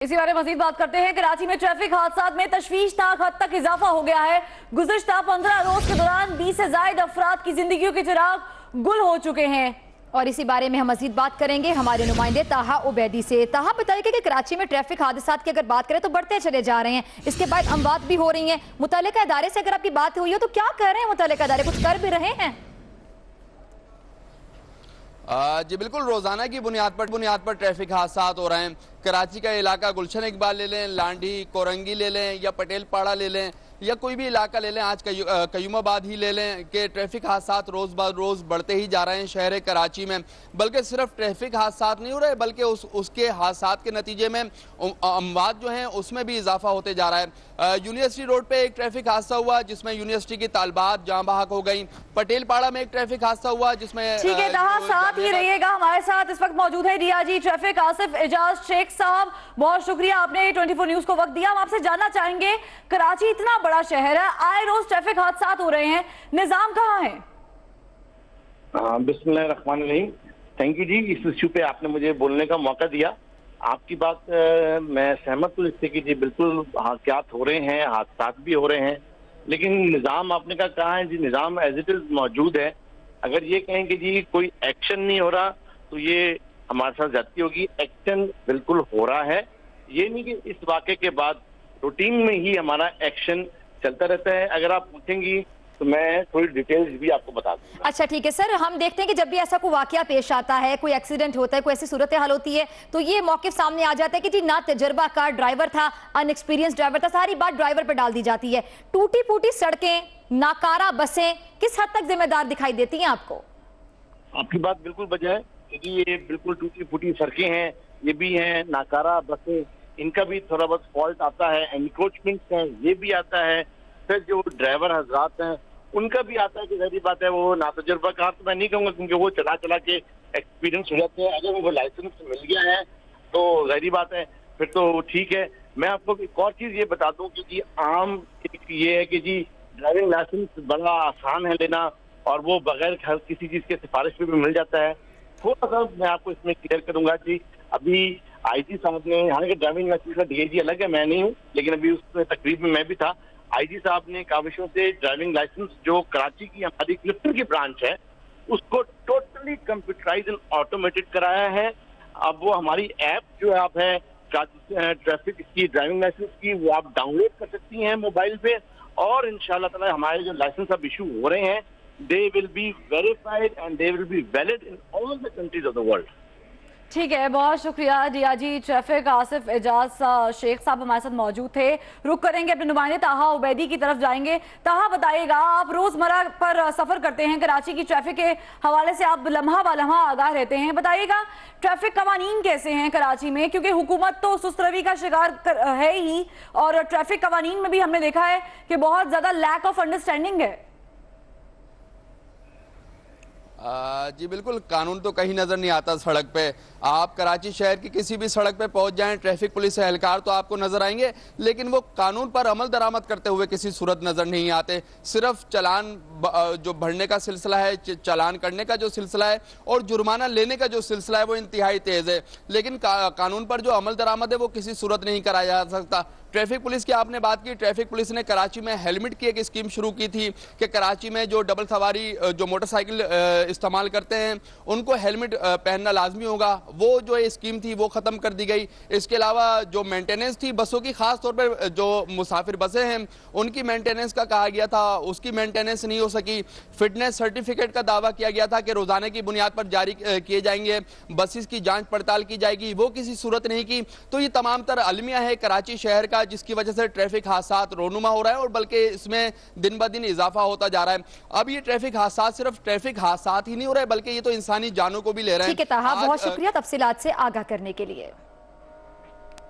इसी बारे में मजीद बात करते हैं। कराची में ट्रैफिक हादसात में तशवीशनाक हद तक इजाफा हो गया है। गुज़िश्ता 15 रोज के दौरान 20 से ज्यादा अफराद की जिंदगियों के चिराग गुल हो चुके हैं। और इसी बारे में हम मजीद बात करेंगे हमारे नुमाइंदे ताहा उबैदी से। ताहा, बताइए कि कराची में ट्रैफिक हादसात की अगर बात करें तो बढ़ते चले जा रहे हैं, इसके बाद अमवात भी हो रही हैं। मुतल्लिका इदारे से अगर आपकी बात हुई हो तो क्या कर रहे हैं मुतल्लिका इदारे, कुछ कर भी रहे हैं? जी बिल्कुल, रोजाना की बुनियाद पर ट्रैफिक हादसात हो रहे हैं। कराची का इलाका गुलशन इकबाल ले लें, लांडी कोरंगी ले लें या पटेल पाड़ा ले लें या कोई भी इलाका ले लें, आज कयूमाबाद ही ले लें कि ट्रैफिक हादसात रोज ब रोज बढ़ते ही जा रहे हैं शहर कराची में। बल्कि सिर्फ ट्रैफिक हादसात नहीं हो रहे बल्कि उसके हादसात के नतीजे में अमवात जो हैं उसमें भी इजाफा होते जा रहा है। यूनिवर्सिटी रोड पे एक ट्रैफिक हादसा हुआ जिसमें यूनिवर्सिटी की तालबात जाँ बहक हो गई। पटेल पाड़ा में एक ट्रैफिक हादसा हुआ जिसमें ठीक है ताहा, साथ ही रहिएगा। हमारे साथ इस वक्त मौजूद है डीआईजी ट्रैफिक आसिफ एजाज शेख साहब, बहुत शुक्रिया आपने 24 न्यूज को वक्त दिया। हम आपसे जानना चाहेंगे, कराची इतना बड़ा शहर है, आए रोज ट्रैफिक हादसात हो रहे हैं, निजाम कहाँ है? बिस्मिल्लाहिर्रहमानिर्रहीम। थैंक यू जी, इस इश्यू पे आपने मुझे बोलने का मौका दिया। आपकी बात मैं सहमत हूँ इससे कि जी बिल्कुल हादसात हो रहे हैं, हादसात भी हो रहे हैं, लेकिन निज़ाम आपने कहा है जी, निज़ाम एज इट इज मौजूद है। अगर ये कहें कि जी कोई एक्शन नहीं हो रहा तो ये हमारे साथ ज्यादती होगी। एक्शन बिल्कुल हो रहा है। ये नहीं कि इस वाक़े के बाद रूटीन में ही हमारा एक्शन चलता रहता है। अगर आप पूछेंगी तो मैं थोड़ी डिटेल्स भी आपको बता दूंगा। अच्छा ठीक है सर, हम देखते हैं कि जब भी ऐसा कोई वाकया पेश आता है, कोई एक्सीडेंट होता है, कोई ऐसी सूरत हाल होती है तो ये मौके सामने आ जाता है कि जी ना तजर्बाकार ड्राइवर था, अनएक्सपीरियंस ड्राइवर था, सारी बात ड्राइवर पर डाल दी जाती है। टूटी फूटी सड़कें, नाकारा बसें किस हद तक जिम्मेदार दिखाई देती हैं आपको? आपकी बात बिल्कुल वजह है कि ये बिल्कुल टूटी फूटी सड़कें हैं, ये भी हैं, नाकारा बसें, इनका भी थोड़ा बहुत फॉल्ट आता है, एनक्रोचमेंट है ये भी आता है, फिर जो ड्राइवर हजरात हैं उनका भी आता है कि जहरी बात है वो नातजुर्बाकार तो मैं नहीं कहूँगा क्योंकि वो चला चला के एक्सपीरियंस हो जाते हैं। अगर उनको लाइसेंस मिल गया है तो जहरी बात है फिर तो ठीक है। मैं आपको एक और चीज़ ये बता दूँ कि जी आम ये है कि जी ड्राइविंग लाइसेंस बड़ा आसान है लेना और वो बगैर हर किसी चीज़ के सिफारिश पे भी मिल जाता है। थोड़ा सा मैं आपको इसमें क्लियर करूंगा जी, अभी आईजी साहब ने, हालांकि ड्राइविंग लाइसेंस का डीआईजी अलग है, मैं नहीं हूँ, लेकिन अभी उस तकरीब में मैं भी था। आईजी साहब ने काविशों से ड्राइविंग लाइसेंस जो कराची की हमारी क्लिफ्टन की ब्रांच है उसको टोटली कंप्यूटराइज एंड ऑटोमेटेड कराया है। अब वो हमारी ऐप जो आप है ट्रैफिक की ड्राइविंग लाइसेंस की, वो आप डाउनलोड कर सकती हैं मोबाइल पे और इंशाल्लाह ताला हमारे जो लाइसेंस अब इशू हो रहे हैं they will be verified and they will be valid in all the countries of the world. ठीक है, बहुत शुक्रिया। डीआईजी ट्रैफिक आसिफ एजाज शेख साहब हमारे साथ मौजूद थे। रुक करेंगे अपने नुमाइंदे ताहा उबैदी की तरफ जाएंगे। ताहा, बताइएगा, आप रोजमर्रा पर सफर करते हैं, कराची की ट्रैफिक के हवाले से आप लम्हा ब लम्हा आगाह रहते हैं, बताइएगा ट्रैफिक कवानीन कैसे हैं कराची में, क्योंकि हुकूमत तो सुस्त रवि का शिकार है ही और ट्रैफिक कवानीन में भी हमने देखा है कि बहुत ज्यादा लैक ऑफ अंडरस्टैंडिंग है। जी बिल्कुल, कानून तो कहीं नजर नहीं आता सड़क पे। आप कराची शहर की किसी भी सड़क पे पहुंच जाएं, ट्रैफिक पुलिस एहलकार तो आपको नजर आएंगे लेकिन वो कानून पर अमल दरामद करते हुए किसी सूरत नजर नहीं आते। सिर्फ चलान जो भरने का सिलसिला है, चालान करने का जो सिलसिला है और जुर्माना लेने का जो सिलसिला है वो इंतहाई तेज है, लेकिन कानून पर जो अमल दरामद है वो किसी सूरत नहीं कराया जा सकता। ट्रैफिक पुलिस की आपने बात की, ट्रैफिक पुलिस ने कराची में हेलमेट की एक स्कीम शुरू की थी कि कराची में जो डबल सवारी जो मोटरसाइकिल इस्तेमाल करते हैं उनको हेलमेट पहनना लाजमी होगा। वो जो ये स्कीम थी वो ख़त्म कर दी गई। इसके अलावा जो मेंटेनेंस थी बसों की, ख़ास तौर पर जो मुसाफिर बसें हैं उनकी मेंटेनेंस का कहा गया था, उसकी मेंटेनेंस नहीं हो सकी। फिटनेस सर्टिफिकेट का दावा किया गया था कि रोज़ाना की बुनियाद पर जारी किए जाएंगे, बसेस की जाँच पड़ताल की जाएगी, वो किसी सूरत नहीं की। तो ये तमाम तर अलमिया है कराची शहर का जिसकी वजह से ट्रैफिक हादसात रोनुमा हो रहा है और बल्कि इसमें दिन ब दिन इजाफा होता जा रहा है। अब ये ट्रैफिक हादसात सिर्फ ट्रैफिक हादसात ही नहीं हो रहे बल्कि ये तो इंसानी जानों को भी ले रहे हैं। ठीक है ताहा, बहुत शुक्रिया तफसीलात से आगाह करने के लिए।